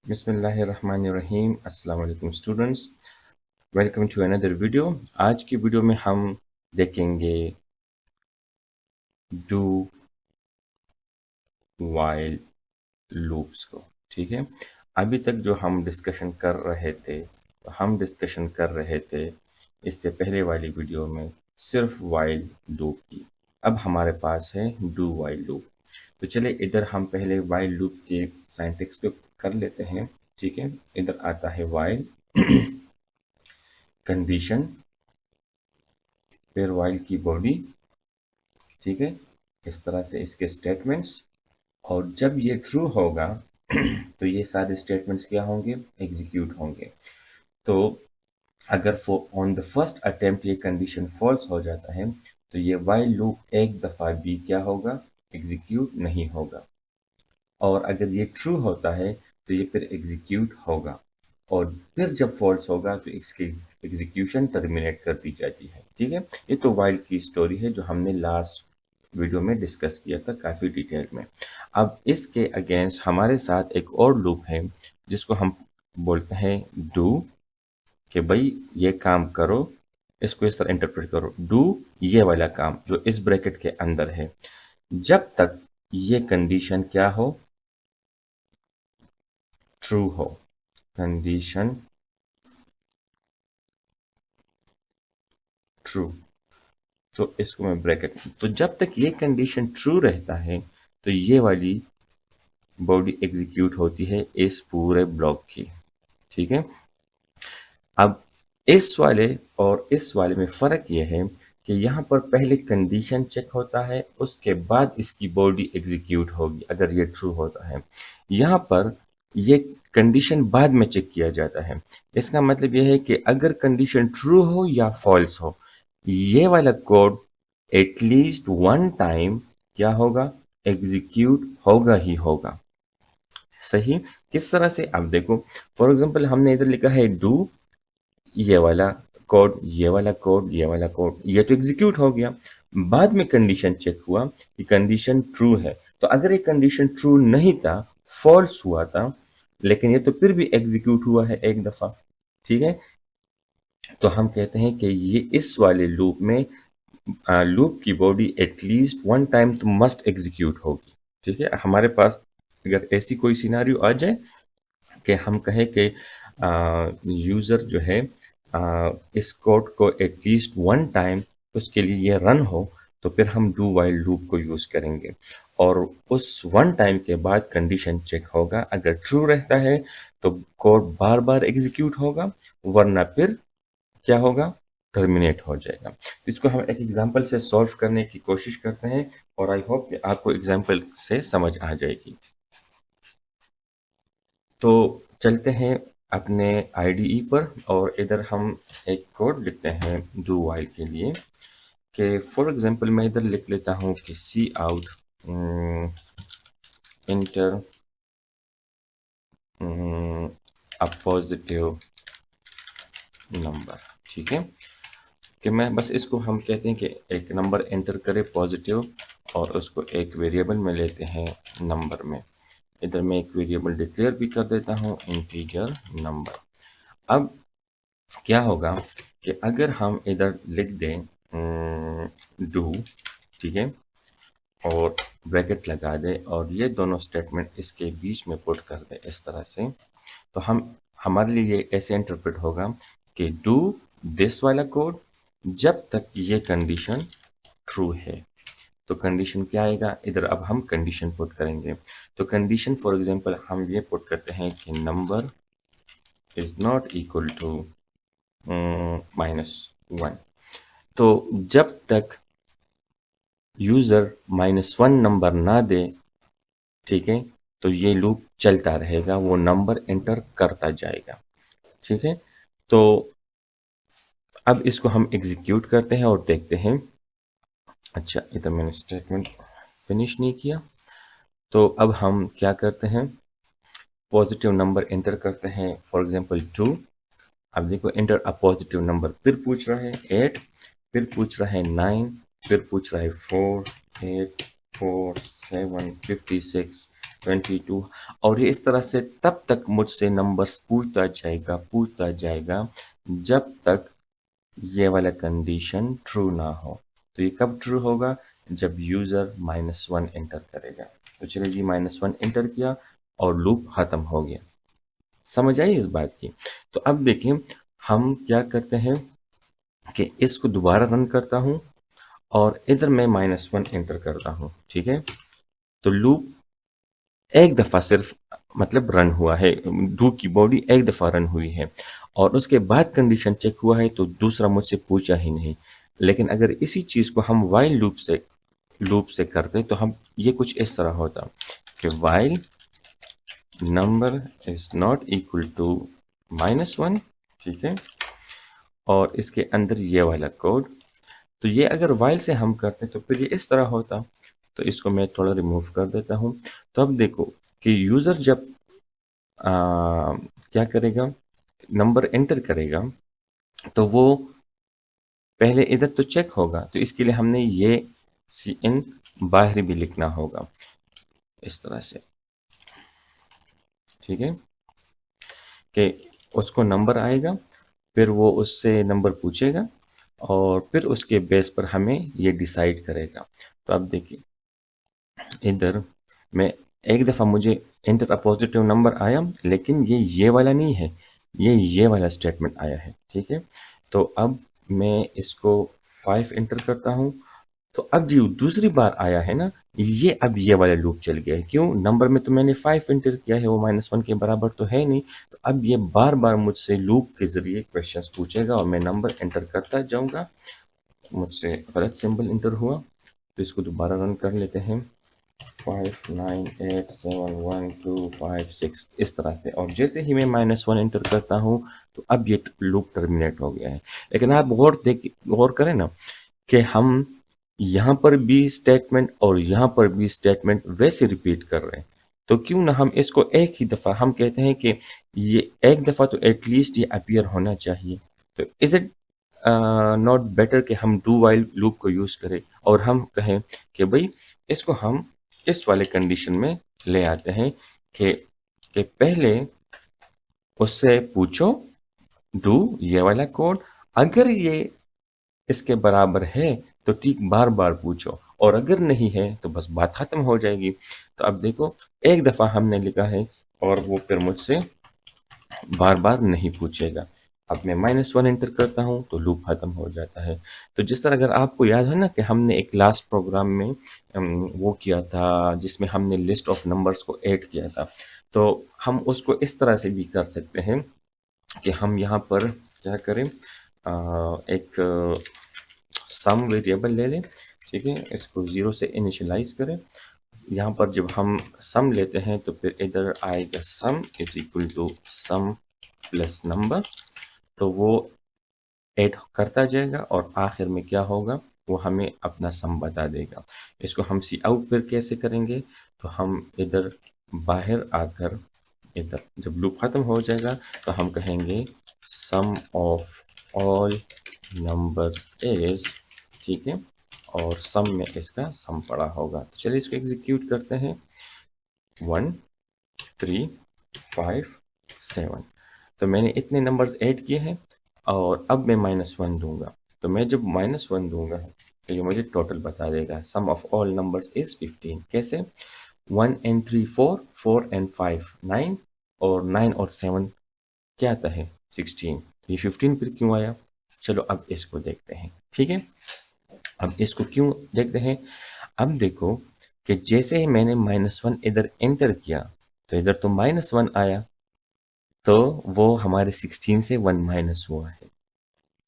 बिस्मिल्लाहिर्रहमानिर्रहीम। अस्सलाम वालेकुम students, welcome to another video. आज की वीडियो में हम देखेंगे डू वाइल लूप्स को। ठीक है, अभी तक जो हम डिस्कशन कर रहे थे इससे पहले वाली वीडियो में सिर्फ वाइल लूप की। अब हमारे पास है डू वाइल लूप। तो चलिए इधर हम पहले वाइल लूप के सिंटैक्स को कर लेते हैं। ठीक है, इधर आता है वाइल कंडीशन, फिर वाइल की बॉडी। ठीक है, इस तरह से इसके स्टेटमेंट्स, और जब ये ट्रू होगा तो ये सारे स्टेटमेंट्स क्या होंगे, एग्जीक्यूट होंगे। तो अगर ऑन द फर्स्ट अटेम्प्ट ये कंडीशन फॉल्स हो जाता है तो ये वाइल लूप एक दफ़ा भी क्या होगा, एग्जीक्यूट नहीं होगा। और अगर ये ट्रू होता है तो ये फिर एग्जीक्यूट होगा, और फिर जब फॉल्स होगा तो इसकी एग्जीक्यूशन टर्मिनेट कर दी जाती है। ठीक है, ये तो वाइल की स्टोरी है जो हमने लास्ट वीडियो में डिस्कस किया था काफ़ी डिटेल में। अब इसके अगेंस्ट हमारे साथ एक और लूप है जिसको हम बोलते हैं डू, कि भाई ये काम करो। इसको इस तरह इंटरप्रेट करो, डू ये वाला काम जो इस ब्रैकेट के अंदर है, जब तक ये कंडीशन क्या हो, ट्रू हो। कंडीशन ट्रू, तो इसको मैं ब्रैकेट, तो जब तक ये कंडीशन ट्रू रहता है तो ये वाली बॉडी एग्जीक्यूट होती है इस पूरे ब्लॉक की। ठीक है, अब इस वाले और इस वाले में फ़र्क यह है कि यहाँ पर पहले कंडीशन चेक होता है, उसके बाद इसकी बॉडी एग्जीक्यूट होगी अगर ये ट्रू होता है। यहाँ पर ये कंडीशन बाद में चेक किया जाता है। इसका मतलब यह है कि अगर कंडीशन ट्रू हो या फॉल्स हो, ये वाला कोड एटलीस्ट वन टाइम क्या होगा, एग्जीक्यूट होगा ही होगा। सही, किस तरह से, अब देखो फॉर एग्जांपल हमने इधर लिखा है डू ये वाला कोड, ये वाला कोड, ये वाला कोड, ये तो एग्जीक्यूट हो गया। बाद में कंडीशन चेक हुआ कि कंडीशन ट्रू है, तो अगर ये कंडीशन ट्रू नहीं था, फॉल्स हुआ था, लेकिन ये तो फिर भी एग्जीक्यूट हुआ है एक दफा। ठीक है, तो हम कहते हैं कि ये इस वाले लूप में लूप की बॉडी एटलीस्ट वन टाइम तो मस्ट एग्जीक्यूट होगी। ठीक है, हमारे पास अगर ऐसी कोई सिनारियो आ जाए कि हम कहें कि यूज़र जो है इस कोड को एटलीस्ट वन टाइम उसके लिए ये रन हो, तो फिर हम डू वाइल लूप को यूज़ करेंगे, और उस वन टाइम के बाद कंडीशन चेक होगा। अगर ट्रू रहता है तो कोड बार बार एग्जीक्यूट होगा, वरना फिर क्या होगा, टर्मिनेट हो जाएगा। तो इसको हम एक एग्जांपल से सॉल्व करने की कोशिश करते हैं, और आई होप कि आपको एग्जांपल से समझ आ जाएगी। तो चलते हैं अपने आईडीई पर, और इधर हम एक कोड लिखते हैं डू वाइल के लिए, कि फॉर एग्जांपल मैं इधर लिख लेता हूँ कि cout enter a positive number. ठीक है, कि मैं बस इसको हम कहते हैं कि एक नंबर एंटर करें पॉजिटिव, और उसको एक वेरिएबल में लेते हैं नंबर में। इधर मैं एक वेरिएबल डिक्लेयर भी कर देता हूँ, इंटीजर नंबर। अब क्या होगा कि अगर हम इधर लिख दें डू, ठीक है, और ब्रैकेट लगा दें, और ये दोनों स्टेटमेंट इसके बीच में पुट कर दें इस तरह से, तो हम हमारे लिए ये ऐसे इंटरप्रेट होगा कि डू दिस वाला कोड जब तक ये कंडीशन ट्रू है। तो कंडीशन क्या आएगा, इधर अब हम कंडीशन पुट करेंगे। तो कंडीशन फॉर एग्जांपल हम ये पुट करते हैं कि number is not equal to -1। तो जब तक यूज़र -1 नंबर ना दे, ठीक है, तो ये लूप चलता रहेगा, वो नंबर एंटर करता जाएगा। ठीक है, तो अब इसको हम एग्जीक्यूट करते हैं और देखते हैं। अच्छा, इधर मैंने स्टेटमेंट फिनिश नहीं किया, तो अब हम क्या करते हैं, पॉजिटिव नंबर एंटर करते हैं, फॉर एग्जांपल 2। अब देखो एंटर अ पॉजिटिव नंबर, फिर पूछ रहा है 8, फिर पूछ रहा है 9, फिर पूछ रहा है 4, 8, 4, 7, 56, 22। और ये इस तरह से तब तक मुझसे नंबर्स पूछता जाएगा जब तक ये वाला कंडीशन ट्रू ना हो। तो ये कब ट्रू होगा? जब यूजर -1 एंटर करेगा। तो चलिए जी, -1 एंटर किया और लूप खत्म हो गया। समझ आई इस बात की? तो अब देखिए हम क्या करते हैं कि इसको दोबारा रन करता हूं और इधर मैं -1 एंटर करता हूं। ठीक है, तो लूप एक दफा सिर्फ मतलब रन हुआ है, डू की बॉडी एक दफा रन हुई है और उसके बाद कंडीशन चेक हुआ है, तो दूसरा मुझसे पूछा ही नहीं। लेकिन अगर इसी चीज को हम वाइल लूप से करते तो हम ये कुछ इस तरह होता कि while number is not equal to -1। ठीक है, और इसके अंदर ये वाला कोड। तो ये अगर वाइल से हम करते तो फिर ये इस तरह होता। तो इसको मैं थोड़ा रिमूव कर देता हूं। तो अब देखो कि यूजर जब क्या करेगा, नंबर एंटर करेगा, तो वो पहले इधर तो चेक होगा। तो इसके लिए हमने ये सी इन बाहर भी लिखना होगा इस तरह से। ठीक है, कि उसको नंबर आएगा, फिर वो उससे नंबर पूछेगा और फिर उसके बेस पर हमें ये डिसाइड करेगा। तो अब देखिए इधर मैं एक दफ़ा मुझे इंटर अ पॉजिटिव नंबर आया, लेकिन ये वाला नहीं है, ये वाला स्टेटमेंट आया है। ठीक है, तो अब मैं इसको 5 इंटर करता हूँ। तो अब जो दूसरी बार आया है ना, ये अब ये वाला लूप चल गया है। क्यों? नंबर में तो मैंने 5 इंटर किया है, वो -1 के बराबर तो है नहीं। तो अब ये बार बार मुझसे लूप के जरिए क्वेश्चंस पूछेगा और मैं नंबर एंटर करता जाऊंगा। मुझसे गलत सिंबल इंटर हुआ, तो इसको दोबारा रन कर लेते हैं। 598711256 इस तरह से। और जैसे ही मैं -1 एंटर करता हूँ तो अब ये लूप टर्मिनेट हो गया है। लेकिन आप गौर करें ना कि हम यहाँ पर भी स्टेटमेंट और यहाँ पर भी स्टेटमेंट वैसे रिपीट कर रहे हैं। तो क्यों ना हम इसको एक ही दफ़ा, हम कहते हैं कि ये एक दफ़ा तो एटलीस्ट ये अपीयर होना चाहिए। तो इज इट नॉट बेटर कि हम डू वाइल लूप को यूज़ करें और हम कहें कि भाई इसको हम इस वाले कंडीशन में ले आते हैं कि पहले उससे पूछो डू ये वाला कोड, अगर ये इसके बराबर है तो ठीक बार बार पूछो, और अगर नहीं है तो बस बात खत्म हो जाएगी। तो अब देखो एक दफा हमने लिखा है और वो फिर मुझसे बार बार नहीं पूछेगा। अब मैं -1 एंटर करता हूँ तो लूप खत्म हो जाता है। तो जिस तरह, अगर आपको याद है ना कि हमने एक लास्ट प्रोग्राम में वो किया था जिसमें हमने लिस्ट ऑफ नंबर्स को ऐड किया था, तो हम उसको इस तरह से भी कर सकते हैं कि हम यहाँ पर क्या करें, एक सम वेरिएबल ले लें। ठीक है, इसको 0 से इनिशियलाइज करें। यहाँ पर जब हम सम लेते हैं तो फिर इधर आएगा sum is equal to sum plus number. तो वो ऐड करता जाएगा और आखिर में क्या होगा, वो हमें अपना सम बता देगा। इसको हम सी आउट फिर कैसे करेंगे, तो हम इधर बाहर आकर इधर जब लूप खत्म हो जाएगा तो हम कहेंगे सम ऑफ ऑल नंबर्स इज, ठीक है, और सम में इसका सम पड़ा होगा। तो चलिए इसको एग्जीक्यूट करते हैं। 1 3 5 7, तो मैंने इतने नंबर्स ऐड किए हैं और अब मैं -1 दूंगा। तो मैं जब -1 दूंगा तो ये मुझे टोटल बता देगा। सम ऑफ ऑल नंबर्स इज 15। कैसे? 1 and 3 4, 4 and 5 9, और 9 और 7 क्या आता है? 16। ये 15 फिर क्यों आया? चलो अब इसको देखते हैं। ठीक है, अब इसको क्यों देखते हैं। अब देखो कि जैसे ही मैंने -1 इधर एंटर किया तो इधर तो -1 आया, तो वो हमारे 16 से 1 माइनस हुआ है।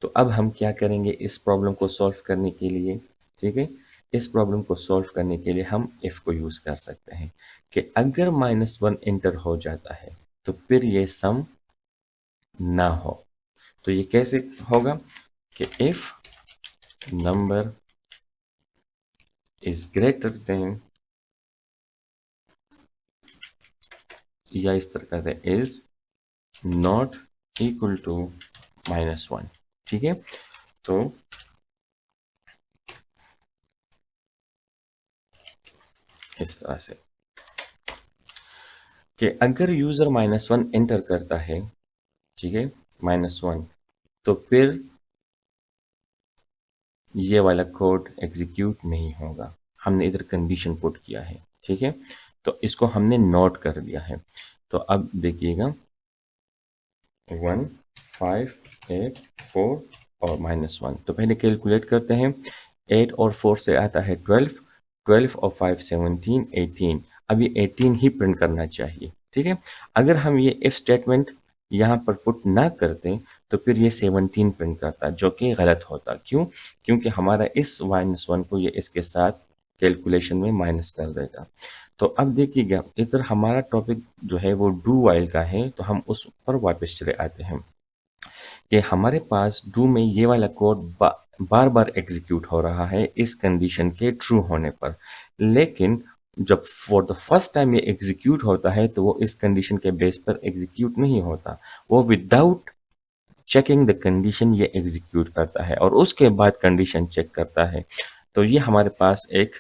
तो अब हम क्या करेंगे इस प्रॉब्लम को सॉल्व करने के लिए? ठीक है, इस प्रॉब्लम को सॉल्व करने के लिए हम इफ को यूज कर सकते हैं कि अगर -1 एंटर हो जाता है तो फिर ये सम ना हो। तो ये कैसे होगा कि if number is greater than, या इस तरह का इज नॉट इक्वल टू -1। ठीक है, तो इस तरह से कि अगर यूज़र -1 एंटर करता है, ठीक है, -1, तो फिर ये वाला कोड एग्जीक्यूट नहीं होगा। हमने इधर कंडीशन पुट किया है, ठीक है, तो इसको हमने नोट कर दिया है। तो अब देखिएगा 1 5 8 4 और -1, तो पहले कैलकुलेट करते हैं। 8 और 4 से आता है 12, 12 और 5 17 18। अब ये 18 ही प्रिंट करना चाहिए, ठीक है। अगर हम ये इफ स्टेटमेंट यहाँ पर पुट ना करते तो फिर ये 17 प्रिंट करता, जो कि गलत होता। क्यों? क्योंकि हमारा इस -1 को ये इसके साथ कैलकुलेशन में माइनस कर देगा। तो अब देखिएगा इधर हमारा टॉपिक जो है वो डू वाइल का है, तो हम उस पर वापस चले आते हैं कि हमारे पास डू में ये वाला कोड बार बार एग्जीक्यूट हो रहा है इस कंडीशन के ट्रू होने पर। लेकिन जब फॉर द फर्स्ट टाइम ये एग्जीक्यूट होता है तो वो इस कंडीशन के बेस पर एग्जीक्यूट नहीं होता, वो विदाउट चेकिंग द कंडीशन ये एग्जीक्यूट करता है और उसके बाद कंडीशन चेक करता है। तो ये हमारे पास एक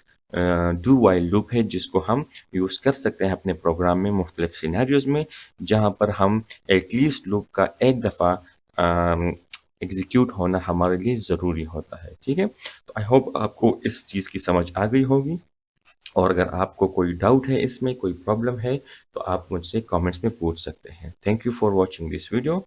डू वाइल लूप है जिसको हम यूज़ कर सकते हैं अपने प्रोग्राम में मुख्तलिफ सिनेरियोज में, जहाँ पर हम एटलीस्ट लूप का एक दफ़ा एग्जीक्यूट होना हमारे लिए ज़रूरी होता है, ठीक है। तो आई होप आपको इस चीज़ की समझ आ गई होगी, और अगर आपको कोई डाउट है इसमें, कोई प्रॉब्लम है, तो आप मुझसे कमेंट्स में पूछ सकते हैं। Thank you for watching this video.